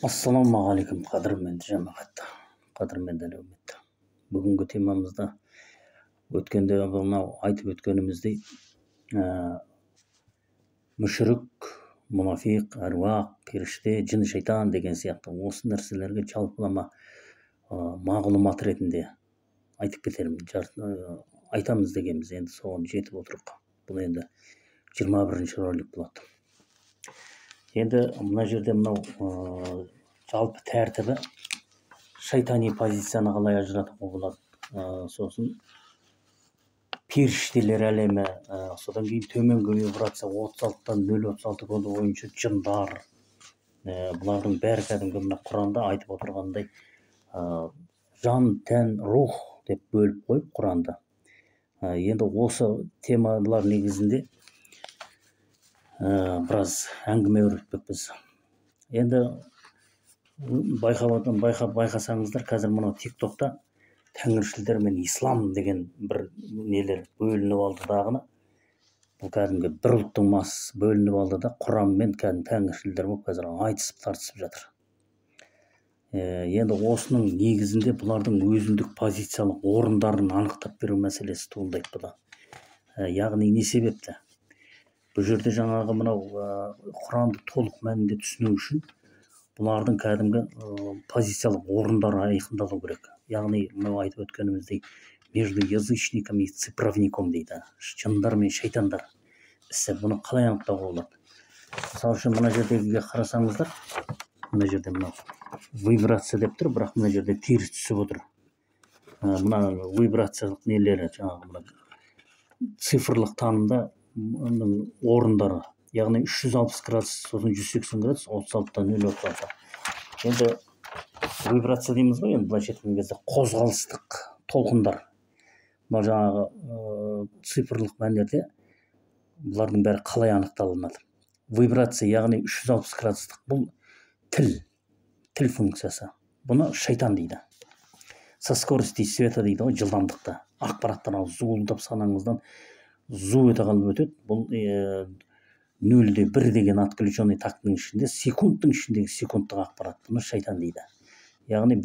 Ассалаумағалейкум, қадірменді жамағат, қадірменді әлеумет. Бүгінгі темамызда өткенде мынау айтып өткеніміздей мүшірік, мұнафиқ, әруақ, періште, жын, шайтан деген сияқты осы нәрселерге жалпылама мағлұмат ретінде айтып кетерміз, айтамыз дегенбіз. Енді соған жетіп отырық. Бұл енді 21-ші ролик болады. Енді мына жерде мынау жалпы тәртібі шайтани позицияны қалай ажыратуға болады, сосын періштелер әлемі, содан кейін төменгі вибрация 36-тан 036 коды бойынша жындар, бұлардың бәрі кәдімгі мына Құранда айтып отырғандай жан, тән, рух деп бөліп қойып Құранда. Енді осы темалар негізінде біраз әңгіме өрбітпекпіз. Енді байқасаңыздар, қазір мынау TikTokта тәңіршілдер мен ислам деген бір нелер бөлініп алды дағыны. Бұл кәдімгі бір ұлттың массасы бөлініп алды да, Құранмен кәдімгі тәңіршілдер болып қазір айтысып тартысып жатыр. Енді осының негізінде бұлардың өзіндік позициялық орындарын анықтап беру мәселесі туындайды бұда. Яғни не себепті? Бұл жерде жаңағы мынау Құранды толық мәнінде түсіну үшін бұлардың кәдімгі позициялық орындары айқындалу керек. Яғни мынау айтып өткеніміздей между язычником и цифровником дейді. Жындар мен шайтандар ісі. Бұны қалай анықтауға болады? Мысалы үшін мына жердегі қарасаңыздар, мына жерде мынау вибрация деп тұр, бірақ мына жерде теріс түсіп отыр. Мына вибрациялық нелері жаңағы мына цифрлық танымда орындары, яғни 360 градус, сосын 180 градус, 36-тан 036. Енді вибрация дейміз ғой, енді былайша айтқан кезде қозғалыстық толқындар. Бұл жаңағы цифрлық мәнерде бұлардың бәрі қалай анықталынады? Вибрация, яғни 360 градустық, бұл тіл функциясы. Бұны шайтан дейді. Со скорости света дейді ғой, жылдамдықта. Ақпараттар зуылдап санаңыздан зу ете қалып өтеді. Бұл 0-1 деген отключенный тактың ішінде, секундтың ішіндегі секундтық ақпарат. Бұны шайтан дейді. Яғни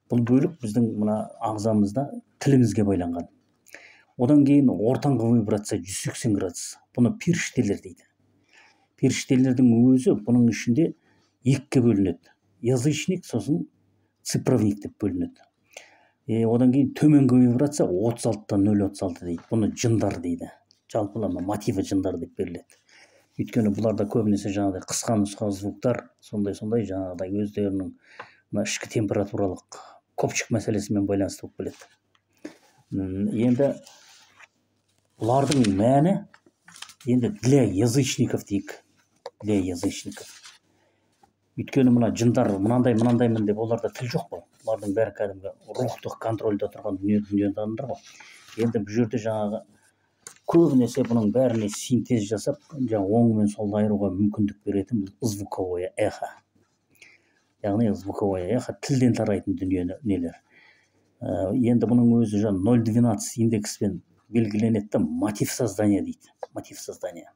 бұл бөлік біздің мына ағзамызда тілімізге байланған. Одан кейін ортаңғы вибрация 180 градус. Бұны періштелер дейді. Періштелердің өзі бұның ішінде екіге бөлінеді. Язычник, сосын цифровник деп бөлінеді. Одан кейін төменгі вибрация 36-тан 036 дейді. Бұны жындар дейді. Жалпылама мотиві жындар деп беріледі. Өйткені бұларда көбінесе жаңағыдай қысқа нұсқа звуктар, сондай жаңағыдай өздерінің ішкі температуралық көпшік мәселесімен байланысты болып келеді. Енді бұлардың мәні енді для язычников дейік. Для язычников. Өйткені мына жындар мынандаймын деп оларда тіл жоқ қой. Бұлардың бәрі кәдімгі рухтық контрольда тұрған дүниедандыр ғой. Енді бұл жерде жаңағы көбінесе бұның бәріне синтез жасап, оң мен солды айыруға мүмкіндік беретін звуковое эхо. Яғни звуковое эхо тілден тарайтын дүние нелер. Енді бұның өзі 0,12 индекспен белгіленеді, мотив создания дейді. Мотив создания.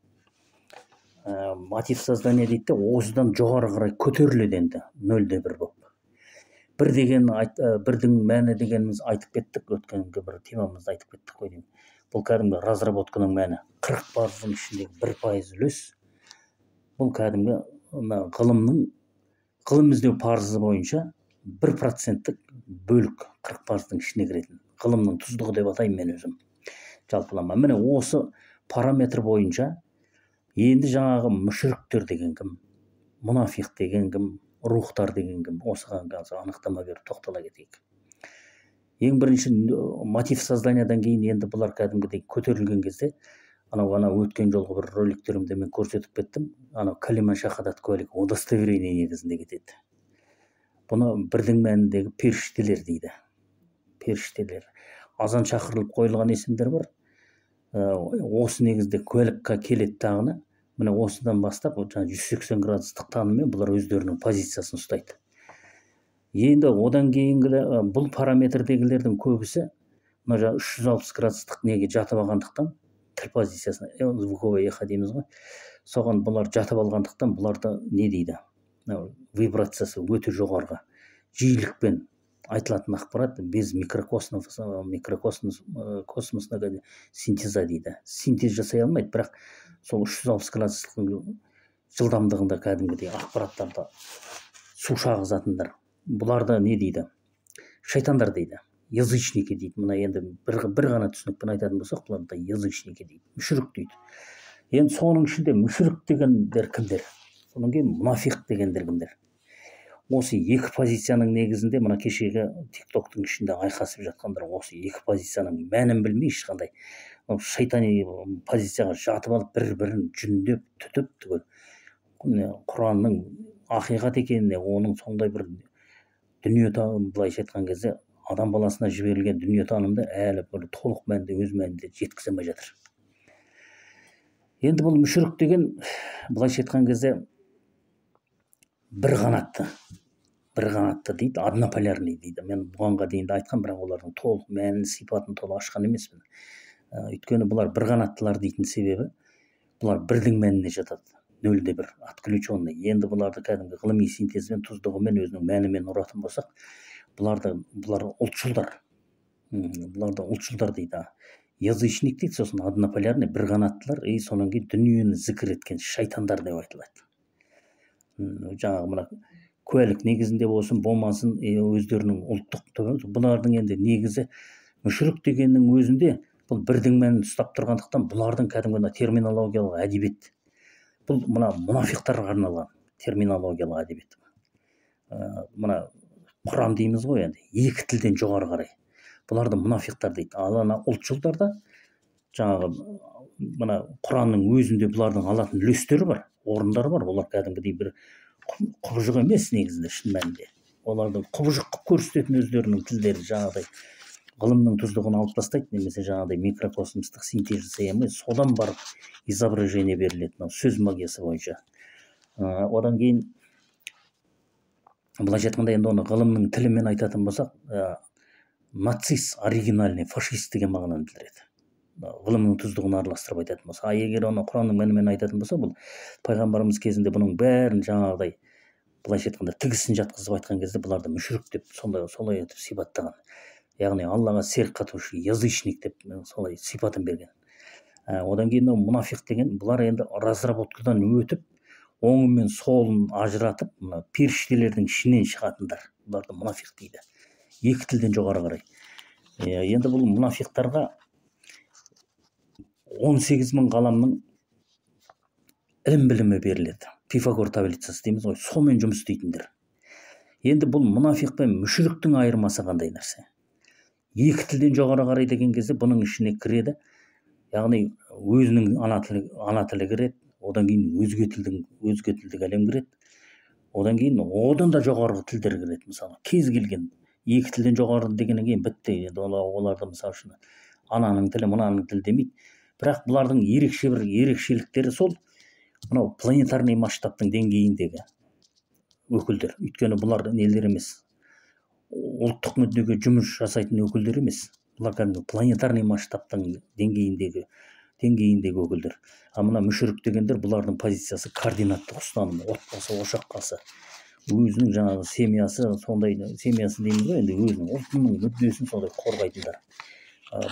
Мотив создания дейді, осыдан жоғары қарай көтеріледі енді 0,1 болып. Бірдің мәні дегеніміз айтып кеттік, өткенгі бір темамызда айтып кеттік қой деймін. Бұл кәдімгі разработканың мәні 40% ішіндегі 1% үлес. Бұл кәдімгі ғылым іздеу парызы бойынша 1%-тік бөлік 40%-тың ішіне кіретін. Ғылымның тұздығы деп атаймын мен өзім. Жалпылама. Міне осы параметр бойынша енді жаңағы мүшіріктер деген кім, мұнафиқ деген кім, рухтар деген кім, осыған анықтама беріп тоқтала кетейік. Ең бірінші мотив созданиядан кейін енді бұлар кәдімгідей көтерілген кезде, анау өткен жолғы бір роликтерімде мен көрсетіп кеттім, калима шахадат куәлік удостоверение негізінде кетеді. Бұны бірдің мәніндегі періштелер дейді. Періштелер. Азан шақырылып қойылған есімдер бар. Осы негізде куәлікке келеді тағыны. Міне осыдан бастап 180 градустық таныммен бұлар өздерінің позициясын ұстайды. Енді одан кейінгі бұл параметрдегілердің көбісі 360 градустық неге жатып алғандықтан, тіл позициясына звуковое эхо дейміз ғой, соған бұлар жатып алғандықтан бұларды не дейді? вибрациясы өте жоғарғы жиілікпен айтылатын ақпарат без микрокосмосного синтеза дейді. Синтез жасай алмайды, бірақ сол 360 градустық жылдамдығында кәдімгідей ақпараттарды су шағызатындар. Бұларды не дейді? Шайтандар дейді. Язычники дейді. Мына енді бір ғана түсінікпен айтатын болсақ, бұларды язычники дейді. Мүшірік дейді. Енді соның ішінде мүшірік дегендер кімдер? Содан кейін мұнафиқ дегендер кімдер? Осы екі позицияның негізінде мына кешегі тиктоктың ішінде айқасып жатқандар осы екі позицияның мәнін білмей ешқандай шайтани позицияға жатып алып бір-бірін жүндеп түтіп түгел Құранның ақиқат екеніне, оның сондай бір дүниетаным, былайша айтқан кезде адам баласына жіберілген дүниетанымды әлі бір толық мәнінде өз мәнінде жеткізе алмай жатыр. Енді бұл мүшірік деген былайша айтқан кезде бір қанатты дейді, однополярный дейді. Мен бұғанға дейін де айтқан, бірақ олардың толық мәнін, сипатын толық ашқан емеспін. Өйткені бұлар бір қанаттылар дейтін себебі, бұлар бірдің мәніне жатады. Нөлде бір, отключенный. Енді бұларды кәдімгі ғылыми синтезбен, тұздығымен, өзінің мәнімен ұратын болсақ, бұлар ұлтшылдар. Бұларды ұлтшылдар дейді. Язычник дейді, сосын однополярный, бір қанаттылар, сонан кейін дүниені зікір еткен шайтандар деп айтылады. Жаңағы мына куәлік негізінде болсын, болмасын, өздерінің ұлттық, бұлардың енді негізі мүшірік дегеннің өзінде бұл бірдің мәнін ұстап тұрғандықтан бұлардың кәдімгі терминологиялық әдебиет. Бұл мына мұнафиқтарға арналған терминологиялық әдебиет. Мына Құран дейміз ғой, енді екі тілден жоғары қарай. Бұларды мұнафиқтар дейді. Ал ана ұлтшылдарда жаңағы мына Құранның өзінде бұлардың алатын үлестері бар, орындары бар. Олар кәдімгідей бір құбыжық емес негізінде шын мәнінде. Олардың құбыжық қып көрсететін өздерінің тілдері жаңағыдай ғылымның тұздығын алып тастайды, немесе жаңағыдай микрокосмостық синтез жасай алмай, содан барып изображение беріледі, сөз магиясы бойынша. Одан кейін былайша айтқанда енді оны ғылымның тілімен айтатын болсақ, нацист, оригинальный, фашист деген мағынаны білдіреді. Ғылымның тұздығын араластырып айтатын болса, егер оны Құранның мәнімен айтатын болса, бұл пайғамбарымыз кезінде бұның бәрін жаңағыдай былайша айтқанда тігісін жатқызып айтқан кезде бұларды мүшірік деп солай етіп сипаттаған. Яғни Аллаға серік қатушы, язычник деп солай сипатын берген. Одан кейін мұнафиқ деген, бұлар енді разработкадан өтіп, оңы мен солын ажыратып, періштелердің ішінен шығатындар. Бұларды мұнафиқ дейді. Екі тілден жоғары қарай. Енді бұл мұнафиқтарға 18.000 ғаламның ілім білімі беріледі. Пифагор таблицасы дейміз ғой, сонымен жұмыс істейтіндер. Енді бұл мұнафиқ пен мүшіріктің айырмасы қандай нәрсе? Екі тілден жоғары қарай деген кезде бұның ішіне кіреді. Яғни өзінің ана тілі кіреді, одан кейін өзге тілдік әлем кіреді. Одан кейін одан да жоғарғы тілдер кіреді. Мысалы, кез келген екі тілден жоғары дегеннен кейін бітті. Оларды мысалы үшін ананың тілі, мынаның тілі демейді. Бірақ бұлардың ерекшеліктері сол, мынау планетарный масштабтың деңгейіндегі өкілдер. Өйткені бұлар нелер емес, ұлттық мүддеге жұмыс жасайтын өкілдер емес. Бұлар кәдімгі планетарный масштабтың деңгейіндегі өкілдер. А мына мүшірік дегендер, бұлардың позициясы координаттық ұстаным, отбасы, ошаққасы. Өзінің жаңағы семьясы дейміз ғой, енді өзінің ұлтының мүддесін сондай қорғайтындар.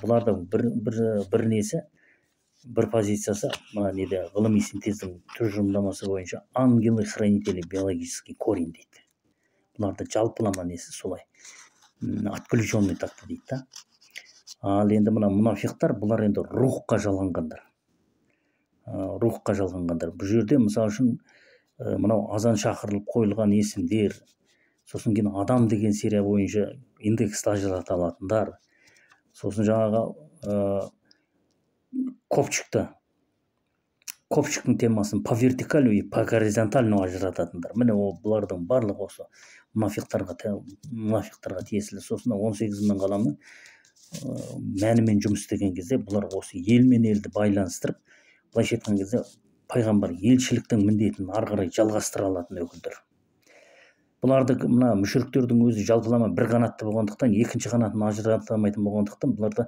Бұлардың бір несі, бір позициясы, мына неде ғылыми синтездің тұжырымдамасы бойынша ангелы-хранители биологический корень дейді. Бұларды жалпылама несі солай. Отключенный такты дейді да. Ал енді мына мұнафиқтар, бұлар енді рухқа жалғанғандар. Бұл жерде мысалы үшін мынау азан шақырылып қойылған есімдер, сосын кейін адам деген серия бойынша индексті ажырата алатындар, сосын жаңағы копчиктің темасын по вертикалю и по горизонтальну ажырататындар. Міне бұлардың барлығы осы мұнафиқтарға тиесілі. Сосын 18.000 ғаламның мәнімен жұмыс істеген кезде бұлар осы ел мен елді байланыстырып, былайша айтқан кезде пайғамбар елшіліктің міндетін ары қарай жалғастыра алатын өкілдер. Бұларды мына мүшіріктердің өзі жалпылама бір қанатты болғандықтан, екінші қанатын ажырата алмайтын болғандықтан, бұларды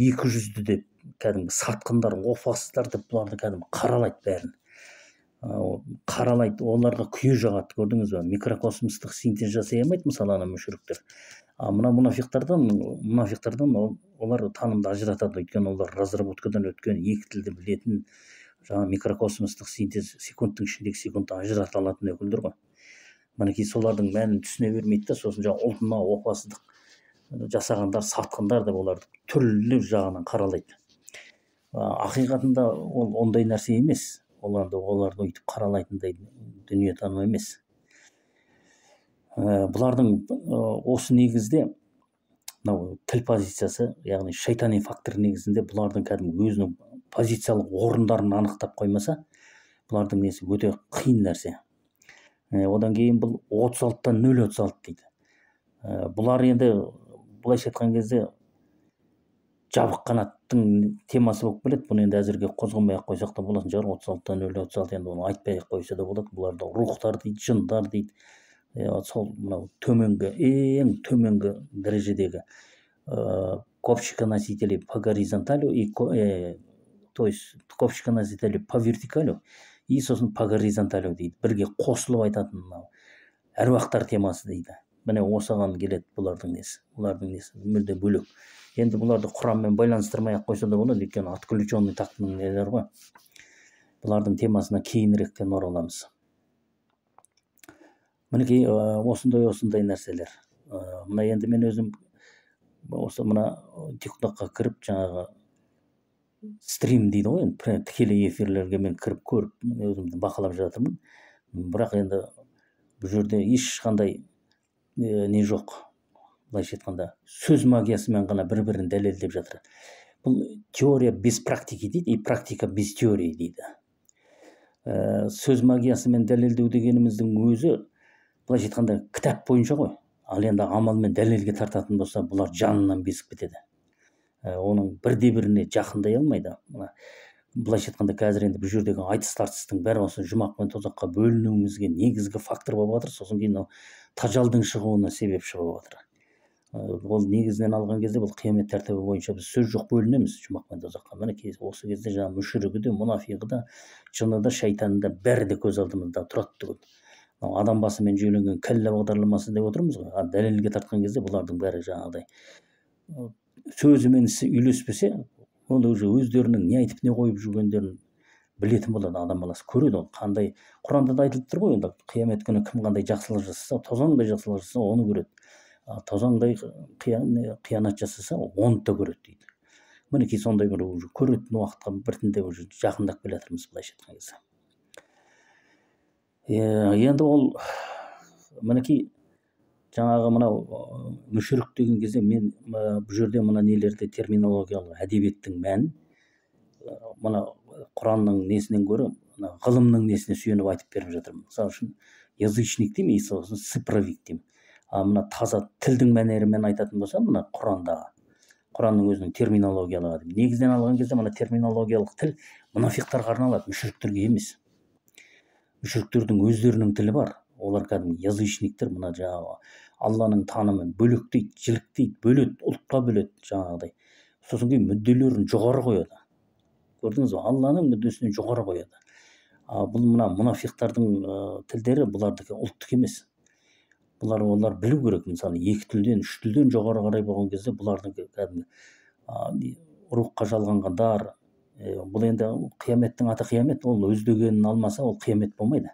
200-ді деп кәдімгі сатқындар, опасыздар деп бұларды кәдімгі қаралайды бәрін. қаралайды, оларға күйе жағады, көрдіңіз ба? Микрокосмостық синтез жасай алмайды мысалы ана мүшіріктер. Мына мұнафиқтардан олар танымды ажыратады, өйткені олар разработкадан өткен, екі тілді білетін, жаңа микрокосмостық синтез секундтың ішіндегі секундты ажырата алатын өкілдер ғой. Мінекей солардың мәнін түсіне бермейді да, сосын жаңа ұлтына опасыздық жасағандар, сатқандар деп оларды түрлі жағынан қаралайды. Ақиқатында ол ондай нәрсе емес. Оларды өйтіп қаралайтындай дүние таным емес. Бұлардың осы негізде мынау тіл позициясы, яғни шайтани фактор негізінде бұлардың кәдімгі өзінің позициялық орындарын анықтап қоймаса, бұлардың несі өте қиын нәрсе. Одан кейін бұл 36-тан 0,36 дейді. Бұлар енді былайша айтқан кезде жабық қанаттың темасы болып келеді. Бұны енді әзірге қозғамай-ақ қойсақ та болатын шығар. 36-тан 0,36 енді оны айтпай-ақ қойса да болады. Бұларда рухтар дейді, жындар дейді. Сол мынау ең төменгі дәрежедегі ковчиконосители по горизонталю и то есть ковчиконосители по вертикалю и сосын по горизонталю дейді. Бірге қосылып айтатын мынау әруақтар темасы дейді. Міне осыған келеді бұлардың несі мүлде бөлек. Енді бұларды Құранмен байланыстырмай-ақ қойса да болады, өйткені отключенный тақтың нелер ғой. Бұлардың темасына кейініректен ораламыз. Мінекей осындай нәрселер. Мына енді мен өзім осы мына TikTokқа кіріп жаңағы стрим дейді ғой, енді тікелей эфирлерге мен кіріп көріп өзімді бақылап жатырмын. Бірақ енді бұл жерде ешқандай не жоқ. Былайша айтқанда сөз магиясымен ғана бір-бірін дәлелдеп жатыр. Бұл теория без практики дейді, и практика без теории дейді. Сөз магиясымен дәлелдеу дегеніміздің өзі былайша айтқанда кітап бойынша ғой. Ал енді амалмен дәлелге тартатын болса, бұлар жанынан безіп кетеді. Оның бірде-біріне жақындай алмайды. Былайша айтқанда қазір енді бұл жердегі айтыс-тартыстың бәрі осы жұмақ пен тозаққа бөлінуімізге негізгі фактор болып жатыр. Сосын кейін тажалдың шығуына себепші болып жатыр. Ол негізінен алған кезде бұл қиямет тәртібі бойынша біз сөз жоқ бөлінеміз жұмақ пен тозаққа. Міне осы кезде жаңағы мүшірігі де, мұнафиғы да, жыны да, шайтаны да бәрі де көз алдымызда тұрады түгіл. Адам басымен жүйеленген кәллә бағдарламасы деп отырмыз ғой. Дәлелге тартқан кезде бұлардың бәрі жаңағыдай сөзімен ісі үйлеспесе, ол уже өздерінің не айтып не қойып жүргендерін білетін болады. Адам баласы көреді, ол қандай. Құранда да айтылып тұр ғой, енді қиямет күні кім қандай жақсылық жасаса, тозаңдай жақсылық жасаса, оны көреді. Тозаңдай қиянат жасаса, оны да көреді дейді. Мінекей сондай бір уже көретін уақытқа біртіндеп уже жақындап келе жатырмыз, былайша айтқан кезде. Енді ол мінекей жаңағы мынау мүшірік деген кезде мен бұл жерде мына нелерде терминологиялық әдебиеттің мәнін мына Құранның несінен гөрі ғылымның несіне сүйеніп айтып беріп жатырмын. Мысалы үшін язычник деймін, сосын цифровик деймін. Мына таза тілдің мәнерімен айтатын болса, мына Құранның өзінің терминологиялығы. Негізден алған кезде мына терминологиялық тіл мұнафиқтарға арналады, мүшіріктерге емес. Мүшіріктердің өздерінің тілі бар. Олар кәдімгі язычниктер, мына жаңағы Алланың танымын бөлектейді, жіліктейді, бөледі, ұлтқа бөледі жаңағыдай. Сосын кейін мүдделерін жоғары қояды. Көрдіңіз бе? Алланың мүддесінен жоғары қояды. Бұл мына мұнафиқтардың тілдері бұлардікі ұлттық емес. Олар білу керек. Мысалы, 2 тілден, 3 тілден жоғары қарай болған кезде бұлардың кәдімгі рухқа жалғанғандар. Бұл енді қияметтің аты қиямет, ол өз дегенін алмаса, ол қиямет болмайды.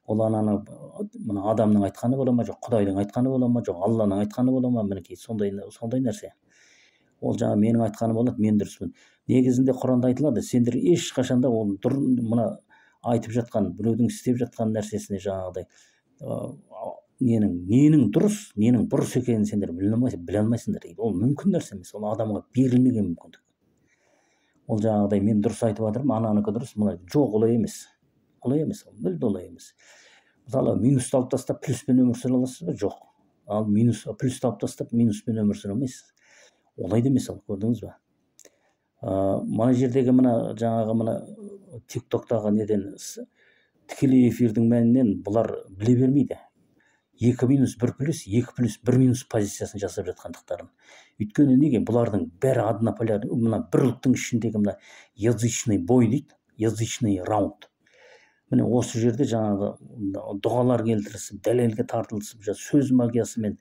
Ол мына адамның айтқаны бола ма, жоқ Құдайдың айтқаны бола ма, жоқ Алланың айтқаны бола ма, мінекей сондай нәрсе. Ол жаңа менің айтқаным болады, мен дұрыспын. Негізінде Құранда айтылады, сендер ешқашанда ол мына айтып жатқан, біреудің істеп жатқан нәрсесіне жаңағыдай ненің дұрыс, ненің бұрыс екенін сендер біле алмайсыңдар дейді. Ол мүмкін нәрсе емес, ол адамға берілмеген мүмкіндік. Ол жаңағыдай мен дұрыс айтып жатырмын, ананікі дұрыс, мына жоқ, олай емес. Олай емес, ол мүлде олай емес. Мысалы, минусты алып тастап плюспен өмір сүре аласыз ба? Жоқ. Ал плюсті алып тастап минуспен өмір сүре алмайсыз. Олай да емес, ол көрдіңіз ба? Мына жердегі жаңағы мына TikTok'тағы неден тікелей эфирдің мәнінен бұлар біле бермейді. 2 минус 1 плюс, 2 плюс 1 минус позициясын жасап жатқандықтарын. Өйткені неге? Бұлардың бәрі однополярный, мына бір ұлттың ішіндегі мына язычный бой дейді, язычный раунд. міне осы жерде жаңағы дұғалар келтірісіп дәлелге тартылысып сөз магиясымен,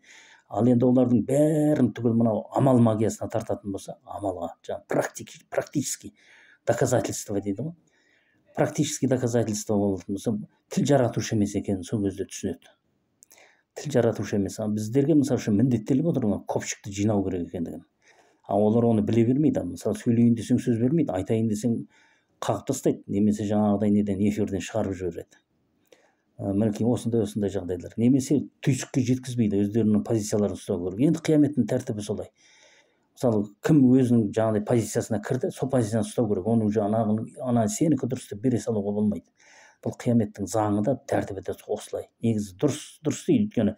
ал енді олардың бәрін түгел мынау амал магиясына тартатын болса, амалға жаңағы практически доказательство дейді ғой, практически доказательство болатын болса, тіл жаратушы емес екенін сол кезде түсінеді. Тіл жаратушы емес. Біздерге мысалы үшін міндеттеліп отыр көпшікті жинау керек екендігін. Олар оны біле бермейді. Мысалы сөйлейін десең сөз бермейді, айтайын десең қағып тастайды, немесе жаңағыдай неден эфирден шығарып жібереді. Мінекей осындай жағдайлар. Немесе түйсікке жеткізбейді, өздерінің позицияларын ұстау керек. Енді қияметтің тәртібі солай. Мысалы кім өзінің жаңағыдай позициясына кірді, сол позицияны ұстау керек. Оның ана сенікі дұрыс деп бере салуға болмайды. Бұл қияметтің заңы да тәртібі де осылай. Негізі дұрыс дейді. Өйткені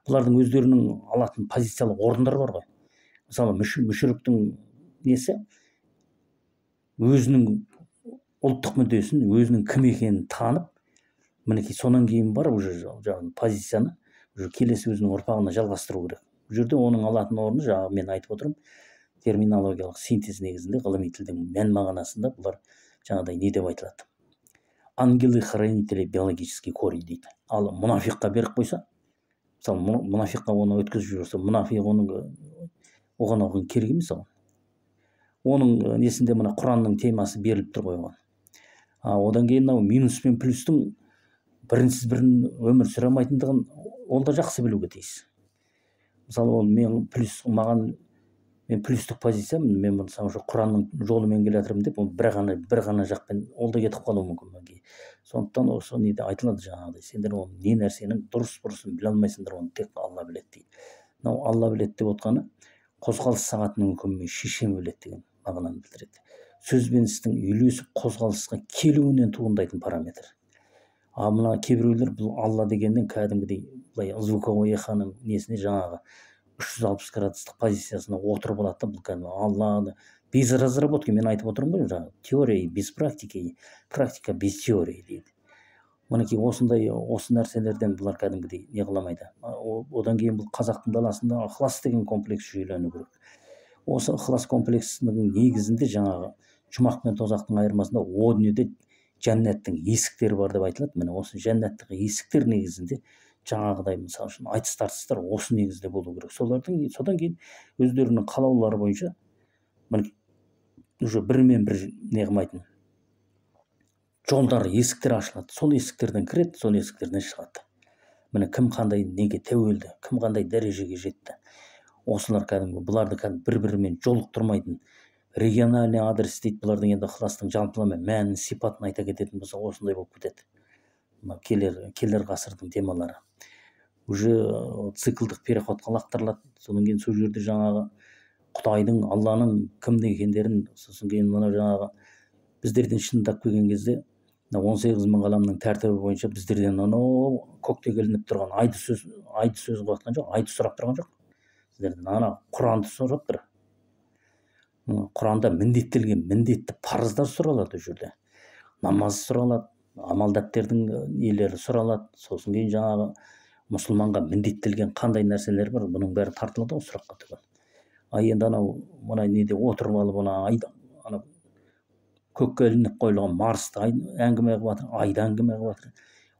бұлардың өздерінің алатын позициялық орындар бар ғой. Мысалы мүшіріктің несі өзінің ұлттық мүддесін, өзінің кім екенін танып, мінекей сонан кейін бар уже позицияны келесі өзінің ұрпағына жалғастыру керек. Бұл жерде оның алатын орны жаңағы мен айтып отырмын, терминологиялық синтез негізінде ғылыми тілдің мән мағынасында бұлар жаңағыдай не деп айтылады? Ангелы-хранители биологический корень дейді. Ал мұнафиққа беріп қойса, мысалы мұнафиққа оны өткізіп жүрсе, мұнафиқ оған керек емес оған. Оның несінде мына Құранның темасы беріліп тұр ғой оған. Одан кейін мынау минус пен плюстің бірінсіз бірін өмір сүре алмайтындығын ол да жақсы білуге тиіс. Мысалы мен плюстік позициямын, мен мысалы Құранның жолымен келе жатырмын деп, бір ғана жақпен ол да кетіп қалуы мүмкін. Сондықтан осы неде айтылады жаңағыдай, сендер оны не нәрсенің дұрыс-бұрысын біле алмайсыңдар, оны тек Алла біледі дейді. Мынау Алла біледі деп отқаны қозғалыс сағатының үкімімен шешем біледі деген мағынаны білдіреді. Сөз бен істің үйлесіп қозғалысқа келуінен туындайтын параметр. Мына кейбіреулер бұл Алла дегеннен кәдімгідей былай звуковой эхоның несіне жаңағы 360 градустық позициясына отырып алады. Бұл кәдімгі Алланы без разработки, мен айтып отырмын ғой, жаңағы теория без практики, практика без теории дейді. Мінекей осы нәрселерден бұлар кәдімгідей не қыламайды. Одан кейін бұл қазақтың даласында ықылас деген комплекс жүйелену керек. Осы ықылас комплексінің негізінде жаңағы жұмақ пен тозақтың айырмасында о дүниеде жәннаттың есіктері бар деп айтылады. Міне осы жәннаттық есіктер негізінде жаңағыдай мысалы үшін айтыс тартыстар осы негізде болу керек. Содан кейін өздерінің қалаулары бойынша уже бірімен бір не қылмайтын жолдар, есіктер ашылады. Сол есіктерден кіреді, сол есіктерден шығады. Міне кім қандай неге тәуелді, кім қандай дәрежеге жетті. Осылар кәдімгі бұларды бір-бірімен жолықтырмайтын региональный адрес дейді. Бұлардың енді ықыластың жалпылама мәнін, сипатын айта кететін болса, осындай болып кетеді. Келер ғасырдың темалары. Уже циклдық переходқа лақтырылады. Содан кейін сол жерде жаңағы Құдайдың, Алланың кім екендерін, сосын кейін мына жаңағы біздерден шындап келген кезде 18.000 ғаламның тәртібі бойынша біздерден көкте келініп тұрған айды сөз қойған жоқ, айды сұрап тұрған жоқ. Сіздерден Құранды сұрап тұр. Құранда міндетті парыздар сұралады ол жерде. Намаз сұралады, амал дәптердің нелері сұралады. Сосын кейін жаңағы мұсылманға міндеттелген қандай нәрселер бар, бұның бәрі тартылады ғой сұраққа түгел. Енді мына неде отырып алып көкке ілініп қойылған Марсты әңгіме қылып жатыр, айды әңгіме қылып жатыр.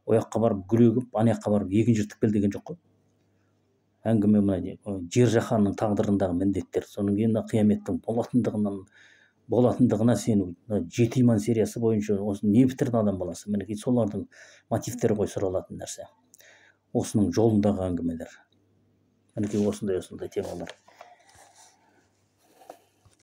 О жаққа барып гүлегіп, ана жаққа барып егін жыртып кел деген жоқ қой. Әңгіме мына жер жаһанның тағдырындағы міндеттер. Содан кейін қияметтің болатындығына сену. Жеті иман сериясы бойынша осы не бітірді адам баласы? Мінекей солардың мотивтері ғой сұралатын нәрсе. Осының жолындағы әңгімелер. Мінекей осындай темалар.